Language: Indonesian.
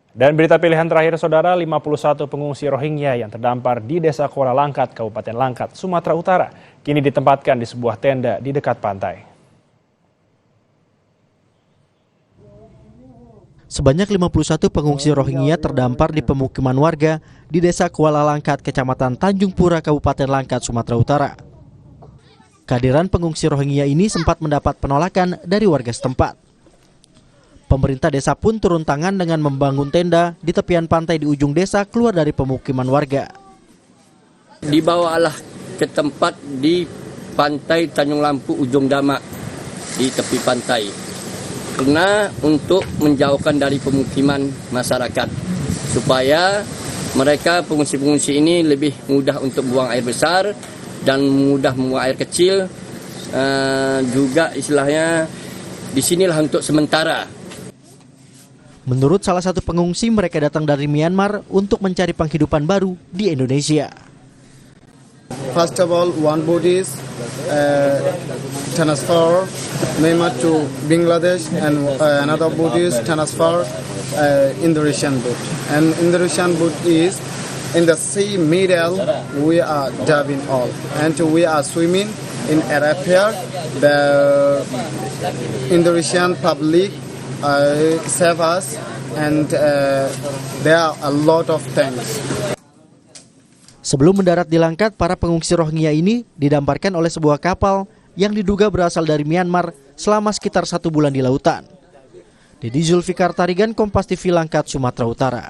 Dan berita pilihan terakhir saudara, 51 pengungsi Rohingya yang terdampar di Desa Kuala Langkat, Kabupaten Langkat, Sumatera Utara, kini ditempatkan di sebuah tenda di dekat pantai. Sebanyak 51 pengungsi Rohingya terdampar di pemukiman warga di Desa Kuala Langkat, Kecamatan Tanjung Pura, Kabupaten Langkat, Sumatera Utara. Kehadiran pengungsi Rohingya ini sempat mendapat penolakan dari warga setempat. Pemerintah desa pun turun tangan dengan membangun tenda di tepian pantai di ujung desa keluar dari pemukiman warga. Dibawalah ke tempat di pantai Tanjung Lampu Ujung Damak di tepi pantai. Karena untuk menjauhkan dari pemukiman masyarakat supaya mereka pengungsi-pengungsi ini lebih mudah untuk buang air besar dan mudah membuang air kecil, juga istilahnya disinilah untuk sementara. Menurut salah satu pengungsi, mereka datang dari Myanmar untuk mencari penghidupan baru di Indonesia. First of all, one boat is transfer Myanmar to Bangladesh, and another boat is transfer Indonesian boat. And Indonesian boat is in the sea middle. We are diving all, and we are swimming in area. The Indonesian public save us, and there are a lot of things. Sebelum mendarat di Langkat, para pengungsi Rohingya ini didamparkan oleh sebuah kapal yang diduga berasal dari Myanmar selama sekitar 1 bulan di lautan. Dedi Zulfikar Tarigan, Kompas TV, Langkat, Sumatera Utara.